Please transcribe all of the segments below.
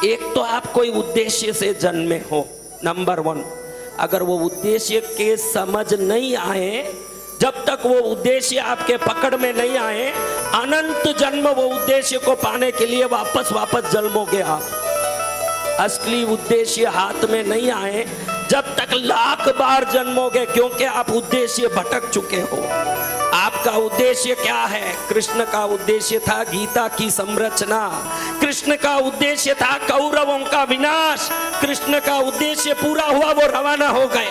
एक तो आप कोई उद्देश्य से जन्मे हो, नंबर 1। अगर वो उद्देश्य के समझ नहीं आए, जब तक वो उद्देश्य आपके पकड़ में नहीं आए, अनंत जन्म वो उद्देश्य को पाने के लिए वापस जन्मोगे आप। असली उद्देश्य हाथ में नहीं आए जब तक लाख बार जन्मोगे, क्योंकि आप उद्देश्य भटक चुके हो। आपका उद्देश्य क्या है? कृष्ण का उद्देश्य था गीता की संरचना, कृष्ण का उद्देश्य था कौरवों का विनाश, कृष्ण का उद्देश्य पूरा हुआ, वो रवाना हो गए।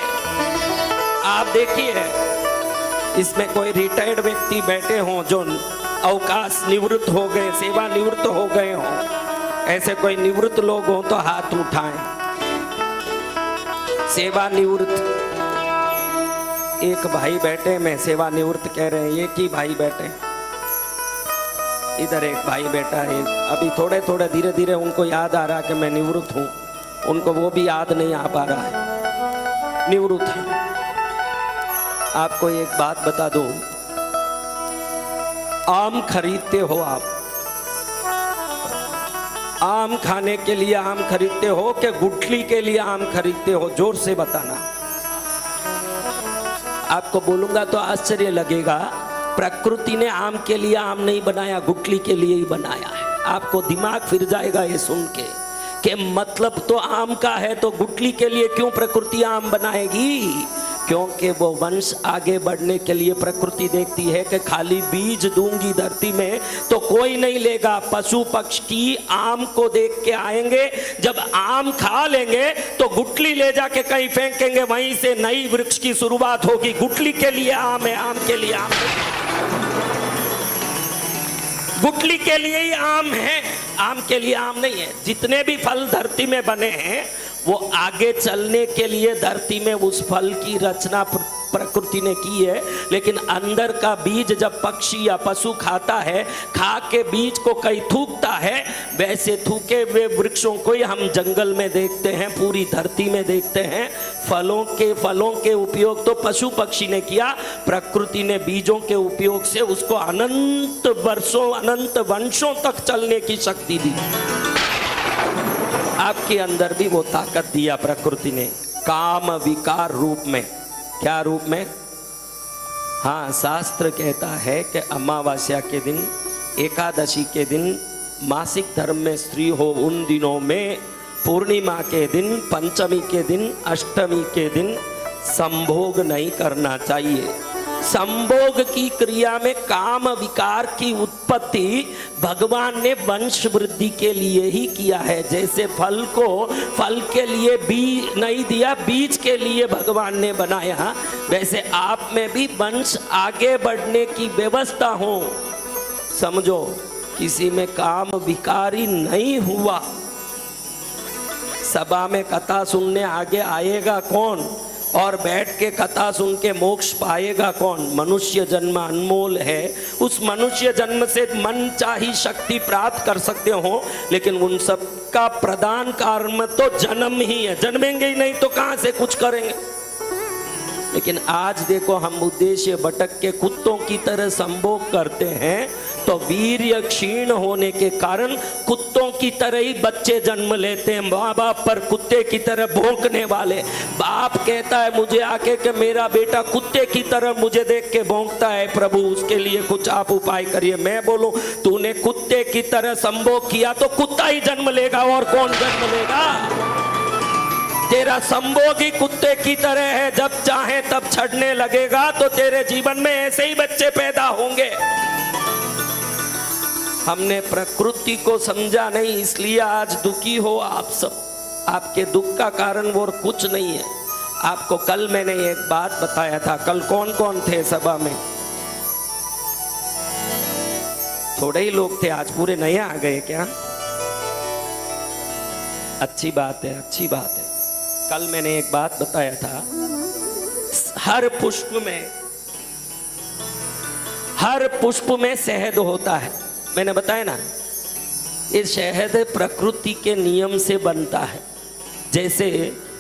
आप देखिए, इसमें कोई रिटायर्ड व्यक्ति बैठे हों जो अवकाश निवृत्त हो गए, सेवा निवृत्त हो गए हों, ऐसे कोई निवृत्त लोग हों तो हाथ उठाएं। सेवा निवृत्त एक भाई बैठे, मैं सेवा निवृत्त कह रहे हैं, एक ही भाई बैठे, इधर एक भाई बैठा है। अभी थोड़े थोड़े धीरे धीरे उनको याद आ रहा कि मैं निवृत्त हूँ, उनको वो भी याद नहीं आ पा रहा है, निवृत्त है। आपको एक बात बता दूं, आम खरीदते हो आप, आम खाने के लिए आम खरीदते हो कि गुठली के लिए आम खरीदते हो? जोर से बताना। आपको बोलूंगा तो आश्चर्य लगेगा, प्रकृति ने आम के लिए आम नहीं बनाया, गुठली के लिए ही बनाया है। आपको दिमाग फिर जाएगा ये सुन के कि मतलब तो आम का है तो गुठली के लिए क्यों प्रकृति आम बनाएगी? क्योंकि वो वंश आगे बढ़ने के लिए प्रकृति देखती है कि खाली बीज दूंगी धरती में तो कोई नहीं लेगा। पशु पक्षी आम को देख के आएंगे, जब आम खा लेंगे तो गुठली ले जाके कहीं फेंकेंगे, वहीं से नई वृक्ष की शुरुआत होगी। गुठली के लिए आम है, आम के लिए आम है, गुठली के लिए ही आम है, आम के लिए आम नहीं है। जितने भी फल धरती में बने हैं वो आगे चलने के लिए धरती में उस फल की रचना प्रकृति ने की है, लेकिन अंदर का बीज जब पक्षी या पशु खाता है, खा के बीज को कहीं थूकता है, वैसे थूके हुए वृक्षों को ही हम जंगल में देखते हैं, पूरी धरती में देखते हैं। फलों के उपयोग तो पशु पक्षी ने किया, प्रकृति ने बीजों के उपयोग से उसको अनंत वर्षों, अनंत वंशों तक चलने की शक्ति दी। आपके अंदर भी वो ताकत दिया प्रकृति ने, काम विकार रूप में। क्या रूप में? हाँ, शास्त्र कहता है कि अमावस्या के दिन, एकादशी के दिन, मासिक धर्म में स्त्री हो उन दिनों में, पूर्णिमा के दिन, पंचमी के दिन, अष्टमी के दिन संभोग नहीं करना चाहिए। संभोग की क्रिया में काम विकार की उत्पत्ति भगवान ने वंश वृद्धि के लिए ही किया है। जैसे फल को फल के लिए बीज नहीं दिया, बीज के लिए भगवान ने बनाया, वैसे आप में भी वंश आगे बढ़ने की व्यवस्था हो। समझो, किसी में काम विकारी नहीं हुआ, सभा में कथा सुनने आगे आएगा कौन और बैठ के कथा सुन के मोक्ष पाएगा कौन? मनुष्य जन्म अनमोल है, उस मनुष्य जन्म से मन चाही शक्ति प्राप्त कर सकते हो, लेकिन उन सब का प्रधान कारण तो जन्म ही है। जन्मेंगे ही नहीं तो कहां से कुछ करेंगे? लेकिन आज देखो, हम उद्देश्य भटक के कुत्तों की तरह संभोग करते हैं, तो वीर्य क्षीण होने के कारण कुत्तों की तरह ही बच्चे जन्म लेते हैं, माँ बाप पर कुत्ते की तरह भौंकने वाले। बाप कहता है मुझे आके कि मेरा बेटा कुत्ते की तरह मुझे देख के भौंकता है, प्रभु उसके लिए कुछ आप उपाय करिए। मैं बोलूं, तूने कुत्ते की तरह संभोग किया तो कुत्ता ही जन्म लेगा, और कौन जन्म लेगा? तेरा संभोग ही कुत्ते की तरह है, जब चाहे तब छड़ने लगेगा, तो तेरे जीवन में ऐसे ही बच्चे पैदा होंगे। हमने प्रकृति को समझा नहीं, इसलिए आज दुखी हो आप सब। आपके दुख का वो और कुछ नहीं है। आपको कल मैंने एक बात बताया था। कल कौन कौन थे सभा में? थोड़े ही लोग थे, आज पूरे नए आ गए क्या? अच्छी बात है, अच्छी बात है। कल मैंने एक बात बताया था, हर पुष्प में शहद होता है। मैंने बताया ना, ये शहद प्रकृति के नियम से बनता है। जैसे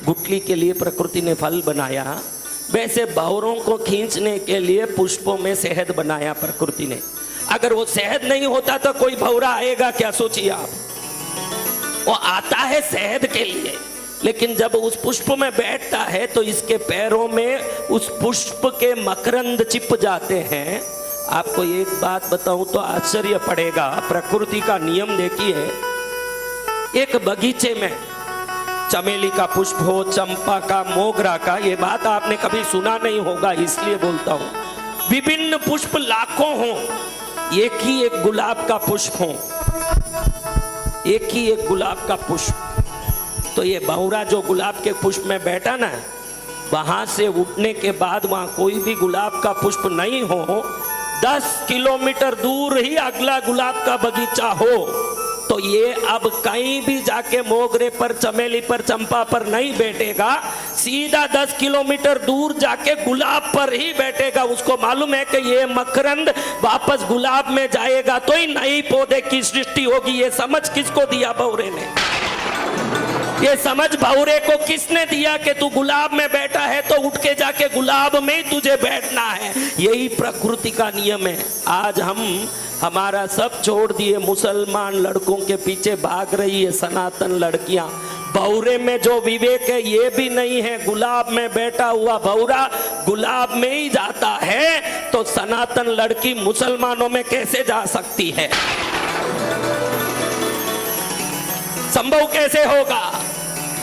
गुठली के लिए प्रकृति ने फल बनाया, वैसे भंवरों को खींचने के लिए पुष्पों में शहद बनाया प्रकृति ने। अगर वो शहद नहीं होता तो कोई भंवरा आएगा क्या? सोचिए आप, वो आता है शहद के लिए, लेकिन जब उस पुष्प में बैठता है तो इसके पैरों में उस पुष्प के मकरंद चिप जाते हैं। आपको एक बात बताऊं तो आश्चर्य पड़ेगा, प्रकृति का नियम देखिए। एक बगीचे में चमेली का पुष्प हो, चंपा का, मोगरा का, ये बात आपने कभी सुना नहीं होगा इसलिए बोलता हूं। विभिन्न पुष्प लाखों हो, एक ही एक गुलाब का पुष्प हो, एक ही एक गुलाब का पुष्प। तो ये भंवरा जो गुलाब के पुष्प में बैठा ना, वहां से उठने के बाद वहां कोई भी गुलाब का पुष्प नहीं हो, 10 किलोमीटर दूर ही अगला गुलाब का बगीचा हो, तो ये अब कहीं भी जाके मोगरे पर, चमेली पर, चंपा पर नहीं बैठेगा, सीधा 10 किलोमीटर दूर जाके गुलाब पर ही बैठेगा। उसको मालूम है कि ये मकरंद वापस गुलाब में जाएगा तो ही नई पौधे की सृष्टि होगी। ये समझ किसको दिया भंवरे ने? ये समझ भंवरे को किसने दिया कि तू गुलाब में बैठा है तो उठ के जाके गुलाब में ही तुझे बैठना है। यही प्रकृति का नियम है। आज हम हमारा सब छोड़ दिए, मुसलमान लड़कों के पीछे भाग रही है सनातन लड़कियां। भंवरे में जो विवेक है ये भी नहीं है। गुलाब में बैठा हुआ भंवरा गुलाब में ही जाता है, तो सनातन लड़की मुसलमानों में कैसे जा सकती है? संभव कैसे होगा?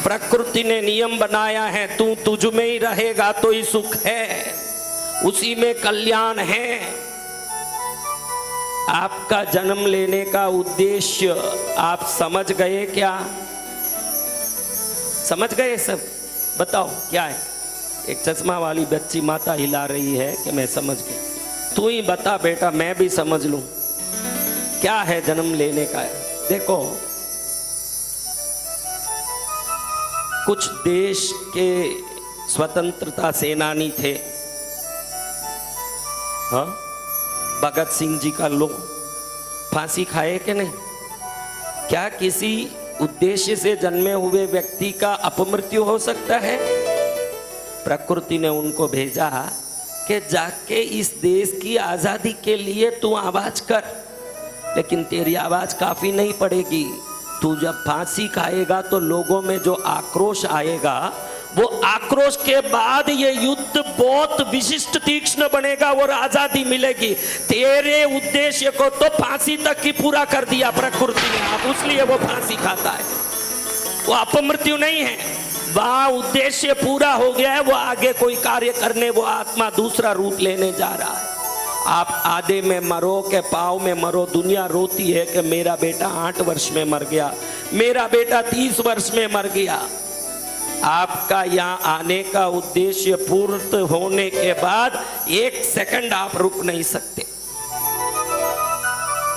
प्रकृति ने नियम बनाया है, तू तुझ में ही रहेगा तो ही सुख है, उसी में कल्याण है। आपका जन्म लेने का उद्देश्य आप समझ गए क्या? समझ गए सब? बताओ क्या है? एक चश्मा वाली बच्ची माता हिला रही है कि मैं समझ गई। तू ही बता बेटा, मैं भी समझ लूं क्या है जन्म लेने का। देखो, कुछ देश के स्वतंत्रता सेनानी थे, हाँ, भगत सिंह जी का लो, फांसी खाए कि नहीं? क्या किसी उद्देश्य से जन्मे हुए व्यक्ति का अपमृत्यु हो सकता है? प्रकृति ने उनको भेजा कि जाके इस देश की आजादी के लिए तू आवाज कर, लेकिन तेरी आवाज काफी नहीं पड़ेगी। तू जब फांसी खाएगा तो लोगों में जो आक्रोश आएगा, वो आक्रोश के बाद ये युद्ध बहुत विशिष्ट तीक्ष्ण बनेगा और आजादी मिलेगी। तेरे उद्देश्य को तो फांसी तक ही पूरा कर दिया प्रकृति ने, आप इसलिए वो फांसी खाता है। वो अपमृत्यु नहीं है, वहां उद्देश्य पूरा हो गया है। वो आगे कोई कार्य करने, वो आत्मा दूसरा रूप लेने जा रहा है। आप आधे में मरो के पाँव में मरो। दुनिया रोती है कि मेरा बेटा 8 वर्ष में मर गया, मेरा बेटा 30 वर्ष में मर गया। आपका यहाँ आने का उद्देश्य पूर्ण होने के बाद 1 सेकंड आप रुक नहीं सकते।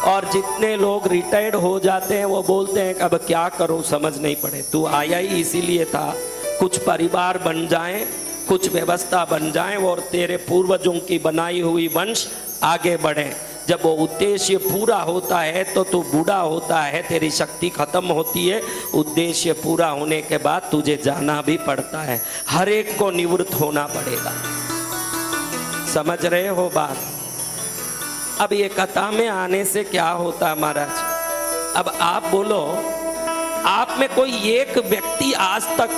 और जितने लोग रिटायर्ड हो जाते हैं वो बोलते हैं कि अब क्या करूं, समझ नहीं पड़े। तू आया ही इसीलिए था, कुछ परिवार बन जाएं, कुछ व्यवस्था बन जाए और तेरे पूर्वजों की बनाई हुई वंश आगे बढ़े। जब वो उद्देश्य पूरा होता है तो तू बूढ़ा होता है, तेरी शक्ति खत्म होती है। उद्देश्य पूरा होने के बाद तुझे जाना भी पड़ता है, हर एक को निवृत्त होना पड़ेगा। समझ रहे हो बात? अब ये कथा में आने से क्या होता है महाराज? अब आप बोलो, आप में कोई एक व्यक्ति आज तक,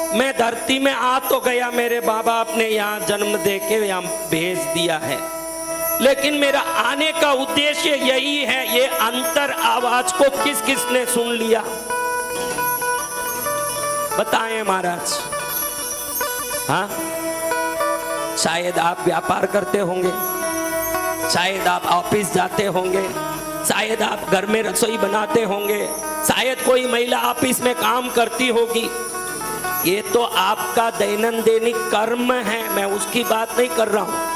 मैं धरती में आ तो गया, मेरे माँ बाप ने यहाँ जन्म दे के यहाँ भेज दिया है, लेकिन मेरा आने का उद्देश्य यही है, ये अंतर आवाज को किस किस ने सुन लिया? बताएं महाराज। हाँ, शायद आप व्यापार करते होंगे, शायद आप ऑफिस जाते होंगे, शायद आप घर में रसोई बनाते होंगे, शायद कोई महिला ऑफिस में काम करती होगी। ये तो आपका दैनंदिन कर्म है, मैं उसकी बात नहीं कर रहा हूं।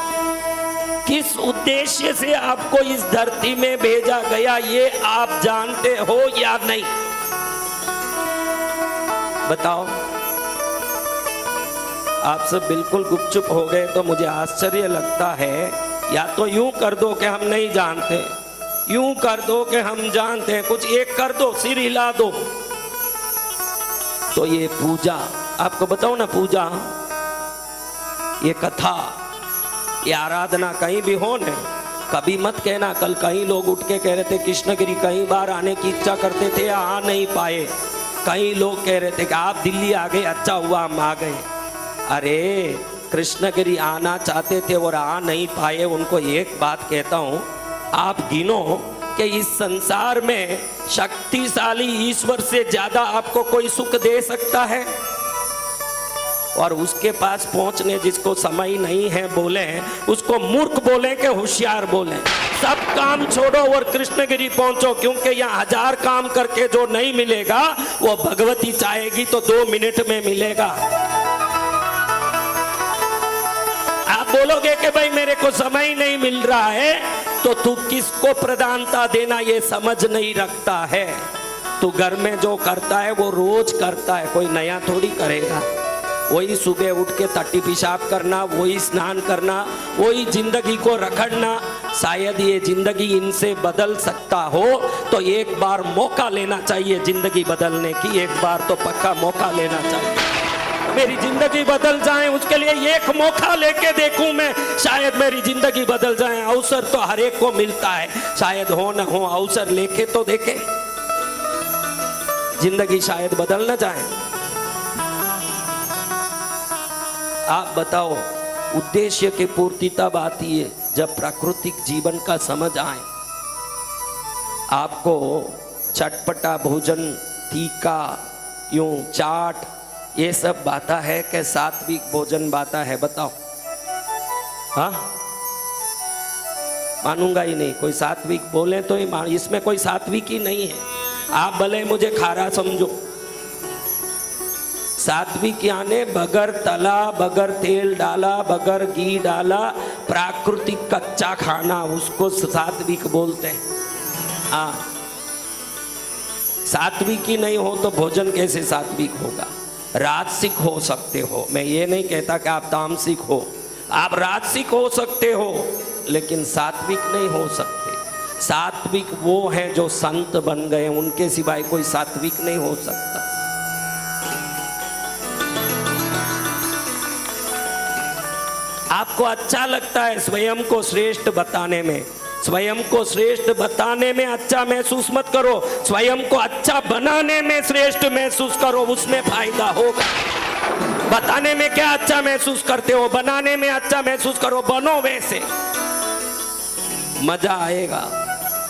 किस उद्देश्य से आपको इस धरती में भेजा गया ये आप जानते हो या नहीं? बताओ। आप सब बिल्कुल गुपचुप हो गए तो मुझे आश्चर्य लगता है। या तो यूं कर दो कि हम नहीं जानते, यूं कर दो कि हम जानते हैं, कुछ एक कर दो, सिर हिला दो। तो ये पूजा, आपको बताओ ना, पूजा, ये कथा, ये आराधना कहीं भी हो न, कभी मत कहना कल कहीं लोग उठ के कह रहे थे कृष्णगिरी कई बार आने की इच्छा करते थे, आ नहीं पाए। कई लोग कह रहे थे कि आप दिल्ली आ गए, अच्छा हुआ हम आ गए। अरे कृष्णगिरी आना चाहते थे और आ नहीं पाए, उनको एक बात कहता हूँ, आप गिनो कि इस संसार में शक्तिशाली ईश्वर से ज्यादा आपको कोई सुख दे सकता है? और उसके पास पहुंचने जिसको समय नहीं है बोले, उसको मूर्ख बोले कि होशियार बोले। सब काम छोड़ो और कृष्णगिरी पहुंचो, क्योंकि यहाँ 1000 काम करके जो नहीं मिलेगा वो भगवती चाहेगी तो 2 मिनट में मिलेगा। आप बोलोगे कि भाई मेरे को समय नहीं मिल रहा है, तो तू किसको प्रधानता देना ये समझ नहीं रखता है। तू घर में जो करता है वो रोज करता है, कोई नया थोड़ी करेगा। वही सुबह उठ के टट्टी पेशाब करना, वही स्नान करना, वही जिंदगी को रखड़ना। शायद ये जिंदगी इनसे बदल सकता हो तो एक बार मौका लेना चाहिए जिंदगी बदलने की, एक बार तो पक्का मौका लेना चाहिए। मेरी जिंदगी बदल जाए उसके लिए एक मौका लेके देखूं मैं, शायद मेरी जिंदगी बदल जाए। अवसर तो हर एक को मिलता है, शायद हो न हो, अवसर लेके तो देखे, जिंदगी शायद बदल न जाए। आप बताओ, उद्देश्य की पूर्ति तब आती है जब प्राकृतिक जीवन का समझ आए। आपको चटपटा भोजन, तीखा, यूं चाट, ये सब बाता है कि सात्विक भोजन बाता है? बताओ। हाँ, मानूंगा ही नहीं। कोई सात्विक बोले तो ही इसमें कोई सात्विक ही नहीं है। आप भले मुझे खारा समझो, सात्विक यानी बगैर तला, बगैर तेल डाला, बगैर घी डाला, प्राकृतिक कच्चा खाना, उसको सात्विक बोलते हैं। हाँ, सात्विक ही नहीं हो तो भोजन कैसे सात्विक होगा? राजसिक हो सकते हो, मैं ये नहीं कहता कि आप तामसिक हो, आप राजसिक हो सकते हो, लेकिन सात्विक नहीं हो सकते। सात्विक वो हैं जो संत बन गए, उनके सिवाय कोई सात्विक नहीं हो सकता। आपको अच्छा लगता है स्वयं को श्रेष्ठ बताने में, स्वयं को श्रेष्ठ बताने में अच्छा महसूस मत करो, स्वयं को अच्छा बनाने में श्रेष्ठ महसूस करो, उसमें फायदा होगा। बताने में क्या अच्छा महसूस करते हो, बनाने में अच्छा महसूस करो, बनो वैसे, मजा आएगा।